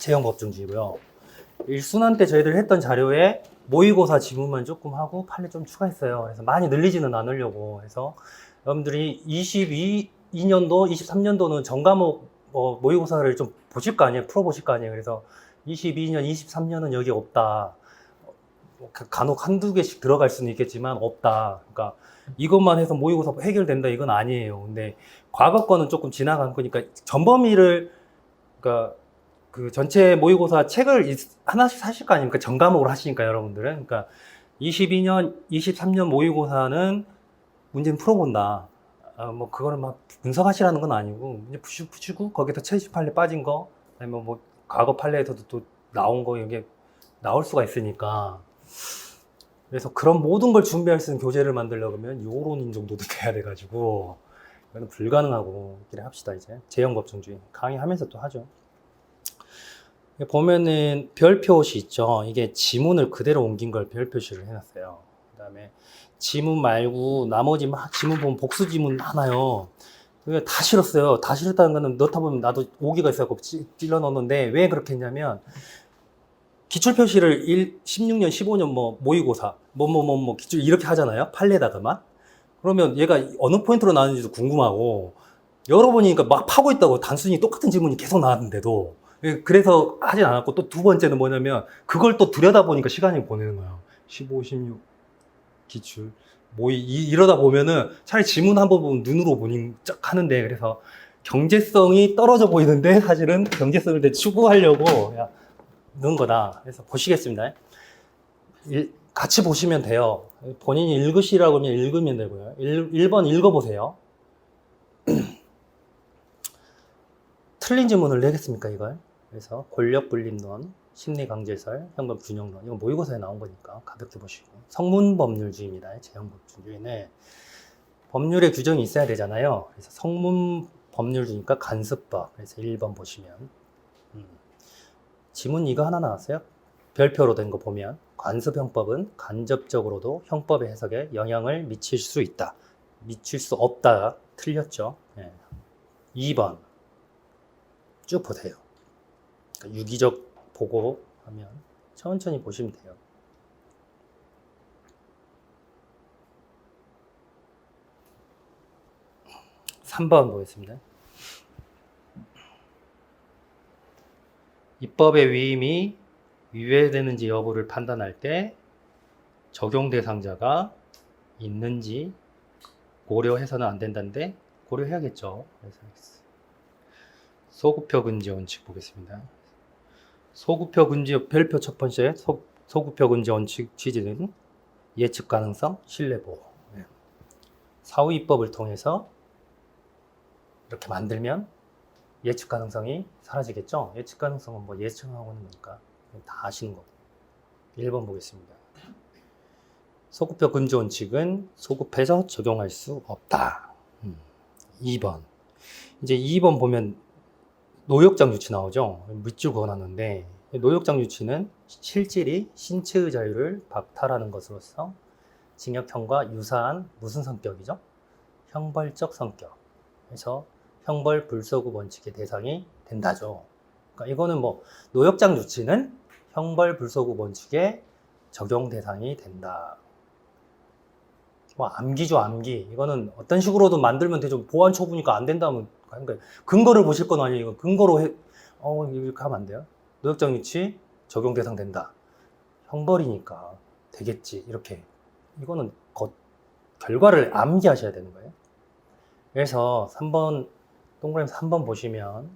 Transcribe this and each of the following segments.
제형법정주의고요. 1순환 때 저희들 했던 자료에 모의고사 지문만 조금 하고 판례 좀 추가했어요. 그래서 많이 늘리지는 않으려고 해서 여러분들이 22년도, 23년도는 전과목 모의고사를 좀 보실 거 아니에요? 풀어보실 거 아니에요? 그래서 22년, 23년은 여기 없다. 간혹 한두 개씩 들어갈 수는 있겠지만 없다. 그러니까 이것만 해서 모의고사 해결된다 이건 아니에요. 근데 과거 거는 조금 지나간 거니까 전범위를 그러니까 그 전체 모의고사 책을 하나씩 사실 거 아닙니까? 전과목으로 하시니까 여러분들은. 그러니까 22년, 23년 모의고사는 문제는 풀어본다. 뭐 그거를 막 분석하시라는 건 아니고 이제 푸시고 거기서 최신 판례 빠진 거, 아니면 뭐 과거 판례에서도 또 나온 거 이게 나올 수가 있으니까. 그래서 그런 모든 걸 준비할 수 있는 교재를 만들려고 하면 요론인 정도도 돼야 돼가지고 이거는 불가능하고 그래 합시다. 이제 제형법정주의 강의하면서 또 하죠. 보면은 별표시 있죠. 이게 지문을 그대로 옮긴 걸 별표시를 해놨어요. 그 다음에 지문 말고 나머지 막 지문 보면 복수 지문 많아요. 그게 다 싫었어요. 다 싫었다는 거는 넣다 보면 나도 오기가 있어서 찔러 넣었는데 왜 그렇게 했냐면 기출표시를 16년, 15년 뭐 모의고사 기출 이렇게 하잖아요. 판례다가만. 그러면 얘가 어느 포인트로 나왔는지도 궁금하고 열어보니까 막 파고 있다고 단순히 똑같은 지문이 계속 나왔는데도 그래서 하진 않았고 또 두 번째는 뭐냐면 그걸 또 들여다보니까 시간이 보내는 거예요. 15, 16 기출 모의 이러다 보면은 차라리 지문 한 번 보면 눈으로 보니 쫙 하는데 그래서 경제성이 떨어져 보이는데 사실은 경제성을 추구하려고 넣은 거다. 그래서 보시겠습니다. 같이 보시면 돼요. 본인이 읽으시라고 하면 읽으면 되고요. 1번 읽어보세요. 틀린 지문을 내겠습니까, 이걸? 그래서 권력분립론, 심리강제설, 형법균형론. 이건 모의고사에 나온 거니까 가볍게 보시고. 성문법률주의입니다. 제형법주의는 법률에 규정이 있어야 되잖아요. 그래서 성문법률주의니까 간습법. 그래서 1번 보시면. 지문 이거 하나 나왔어요. 별표로 된 거 보면 관습형법은 간접적으로도 형법의 해석에 영향을 미칠 수 있다. 미칠 수 없다. 틀렸죠. 네. 2번 쭉 보세요. 그러니까 유기적 보고 하면 천천히 보시면 돼요. 3번 보겠습니다. 입법의 위임이 위배되는지 여부를 판단할 때 적용 대상자가 있는지 고려해서는 안 된다는데 고려해야겠죠. 그래서 소구표 금지 원칙 보겠습니다. 소구표 금지 별표 첫 번째 소구표 금지 원칙 취지는 예측 가능성, 신뢰 보호. 사후 입법을 통해서 이렇게 만들면 예측 가능성이 사라지겠죠. 예측 가능성은 뭐 예측하고 있는 거니까 다 아시는 거고. 1번 보겠습니다. 소급표 금지 원칙은 소급해서 적용할 수 없다. 2번. 이제 2번 보면 노역장 유치 나오죠. 밑줄 그어놨는데 노역장 유치는 실질이 신체의 자유를 박탈하는 것으로서 징역형과 유사한 무슨 성격이죠? 형벌적 성격. 그래서 형벌 불소급 원칙의 대상이 된다죠. 그러니까 이거는 뭐 노역장 유치는 형벌 불소급 원칙의 적용 대상이 된다. 뭐 암기죠, 암기. 이거는 어떤 식으로든 만들면 되죠. 보안 처분이니까 안 된다면 그러니까 근거를 보실 건 아니에요. 근거로 이렇게 하면 안 돼요. 노역장 유치 적용 대상 된다. 형벌이니까 되겠지. 이렇게 이거는 결과를 암기하셔야 되는 거예요. 그래서 3번 동그라미 3번 보시면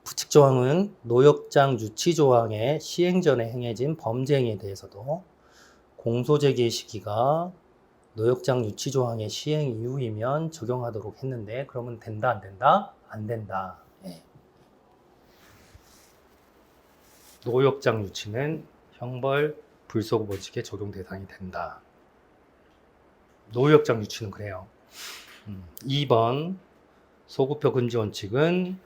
부칙조항은 노역장 유치조항의 시행 전에 행해진 범죄 행위에 대해서도 공소제기의 시기가 노역장 유치조항의 시행 이후이면 적용하도록 했는데 그러면 된다 안 된다? 안 된다. 네. 노역장 유치는 형벌 불소급 원칙의 적용 대상이 된다. 노역장 유치는 그래요. 2번 소급표 금지 원칙은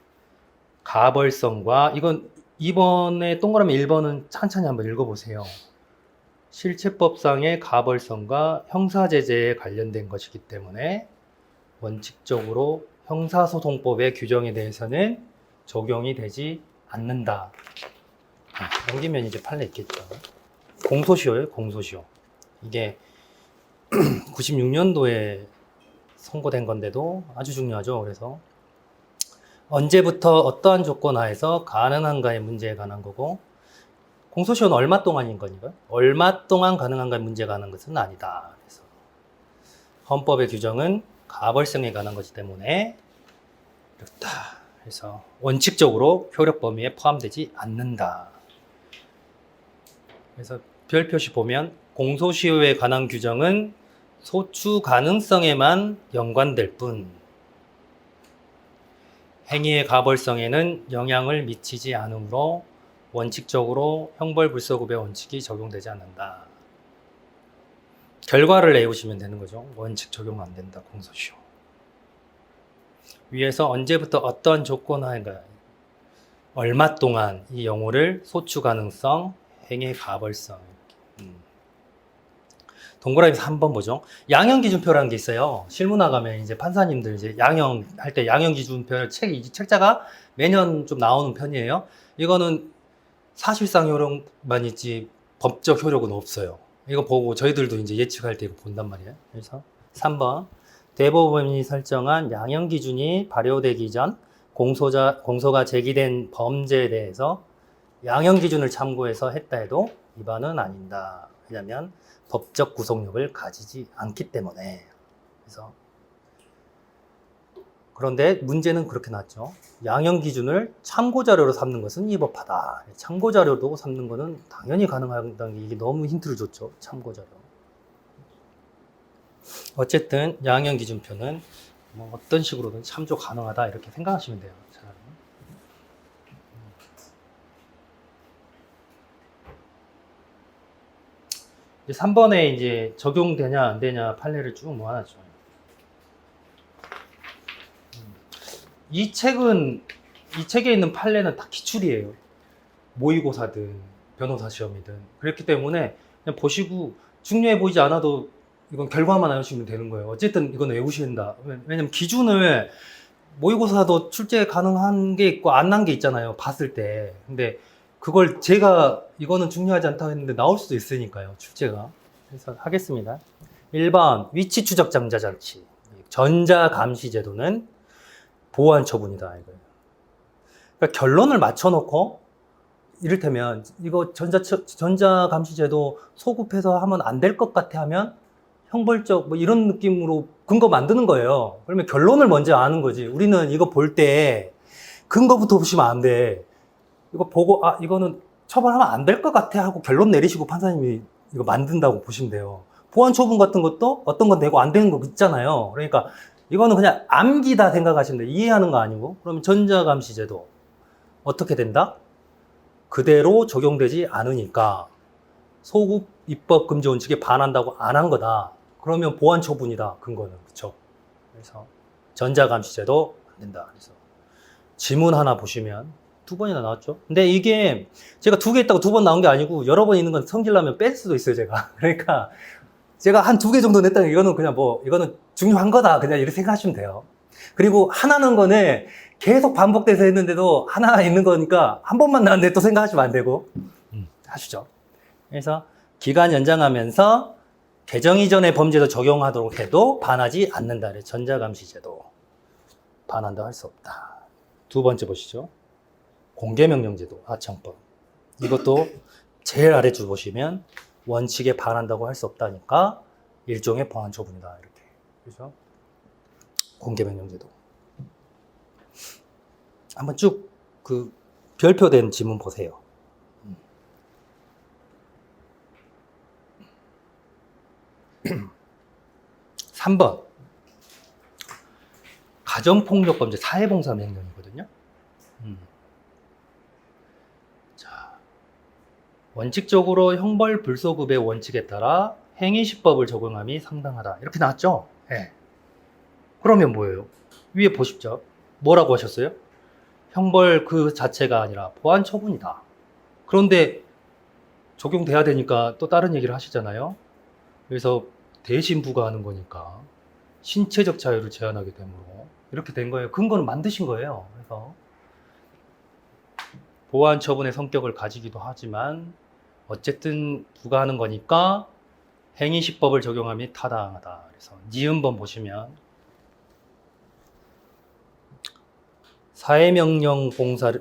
가벌성과 이건 2번에 동그라미 1번은 천천히 한번 읽어보세요. 실체법상의 가벌성과 형사제재에 관련된 것이기 때문에 원칙적으로 형사소송법의 규정에 대해서는 적용이 되지 않는다. 넘기면 이제 판례 있겠죠. 공소시효예요, 공소시효. 이게 96년도에 선고된 건데도 아주 중요하죠. 그래서 언제부터 어떠한 조건 하에서 가능한가의 문제에 관한 거고, 공소시효는 얼마 동안인 거니까요. 얼마 동안 가능한가의 문제가 가는 것은 아니다. 그래서 헌법의 규정은 가벌성에 관한 것이기 때문에 그렇다. 그래서 원칙적으로 효력 범위에 포함되지 않는다. 그래서 별 표시 보면 공소시효에 관한 규정은 소추 가능성에만 연관될 뿐 행위의 가벌성에는 영향을 미치지 않으므로 원칙적으로 형벌불소급의 원칙이 적용되지 않는다. 결과를 내보시면 되는 거죠. 원칙 적용 안 된다. 공소시효. 위에서 언제부터 어떤 조건 하에가 얼마 동안 이 용어를 소추 가능성, 행위의 가벌성. 동그라미에서 한번 보죠. 양형기준표라는 게 있어요. 실무 나가면 이제 판사님들 이제 양형할 때 양형기준표 이 책자가 매년 좀 나오는 편이에요. 이거는 사실상 효력만 있지 법적 효력은 없어요. 이거 보고 저희들도 이제 예측할 때 이거 본단 말이에요. 그래서 3번 대법원이 설정한 양형기준이 발효되기 전 공소가 제기된 범죄에 대해서 양형기준을 참고해서 했다 해도 위반은 아닌다. 왜냐하면 법적 구속력을 가지지 않기 때문에. 그래서 그런데 문제는 그렇게 나왔죠. 양형 기준을 참고자료로 삼는 것은 위법하다. 참고자료로 삼는 것은 당연히 가능하다는 게 이게 너무 힌트를 줬죠. 참고자료. 어쨌든 양형 기준표는 뭐 어떤 식으로든 참조 가능하다 이렇게 생각하시면 돼요. 차라리. 3번에 이제 적용되냐 안 되냐 판례를 쭉 모아놨죠. 이 책에 있는 판례는 다 기출이에요. 모의고사든 변호사 시험이든. 그렇기 때문에 그냥 보시고 중요해 보이지 않아도 이건 결과만 알으시면 되는 거예요. 어쨌든 이건 외우신다. 왜냐면 기준을 모의고사도 출제 가능한 게 있고 안 난 게 있잖아요. 봤을 때. 근데 그걸 제가 이거는 중요하지 않다고 했는데 나올 수도 있으니까요. 출제가. 그래서 하겠습니다. 1번 위치 추적 장자 장치. 전자감시 제도는 보완 처분이다. 이거예요. 그러니까 결론을 맞춰놓고 이를테면 이거 전자감시 제도 소급해서 하면 안 될 것 같아 하면 형벌적 뭐 이런 느낌으로 근거 만드는 거예요. 그러면 결론을 먼저 아는 거지. 우리는 이거 볼 때 근거부터 보시면 안 돼. 이거 보고 아 이거는 처벌하면 안 될 것 같아 하고 결론 내리시고 판사님이 이거 만든다고 보시면 돼요. 보완 처분 같은 것도 어떤 건 되고 안 되는 거 있잖아요. 그러니까 이거는 그냥 암기다 생각하시면 돼요. 이해하는 거 아니고. 그러면 전자감시제도 어떻게 된다? 그대로 적용되지 않으니까 소급 입법 금지 원칙에 반한다고 안 한 거다. 그러면 보완 처분이다. 근거는. 그렇죠? 그래서 전자감시제도 안 된다. 그래서 지문 하나 보시면 2번이나 나왔죠. 근데 이게 제가 2개 있다고 2번 나온 게 아니고 여러 번 있는 건 성질나면 뺄 수도 있어요, 제가. 그러니까 제가 한 2개 정도 냈다는 게 이거는 그냥 이거는 중요한 거다. 그냥 이렇게 생각하시면 돼요. 그리고 하나는 거는 계속 반복돼서 했는데도 하나 있는 거니까 한 번만 나왔는데 또 생각하시면 안 되고. 하시죠. 그래서 기간 연장하면서 개정 이전의 범죄도 적용하도록 해도 반하지 않는다. 전자감시제도. 반한다 할 수 없다. 2번째 보시죠. 공개명령제도, 하청법. 이것도 제일 아래줄 보시면 원칙에 반한다고 할 수 없다니까 일종의 보완 처분이다. 이렇게. 그죠? 공개명령제도. 한번 쭉 그 별표된 지문 보세요. 3번. 가정폭력범죄 사회봉사명령이거든요. 자, 원칙적으로 형벌 불소급의 원칙에 따라 행위시법을 적용함이 상당하다. 이렇게 나왔죠? 네. 그러면 뭐예요? 위에 보십시오. 뭐라고 하셨어요? 형벌 그 자체가 아니라 보완 처분이다. 그런데 적용돼야 되니까 또 다른 얘기를 하시잖아요. 그래서 대신 부과하는 거니까 신체적 자유를 제한하게 되므로 이렇게 된 거예요. 근거는 만드신 거예요. 그래서 보완 처분의 성격을 가지기도 하지만 어쨌든 부과하는 거니까 행위시법을 적용함이 타당하다. 그래서 니은번 보시면 사회봉사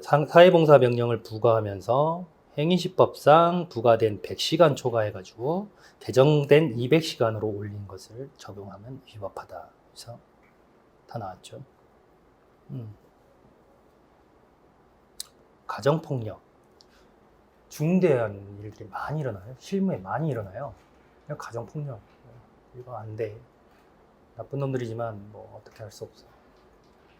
명령을 부과하면서 행위시법상 부과된 100시간 초과해가지고 개정된 200시간으로 올린 것을 적용하면 위법하다. 그래서 다 나왔죠. 가정폭력. 중대한 일들이 많이 일어나요. 실무에 많이 일어나요. 가정폭력. 이거 안 돼. 나쁜 놈들이지만 뭐 어떻게 할 수 없어.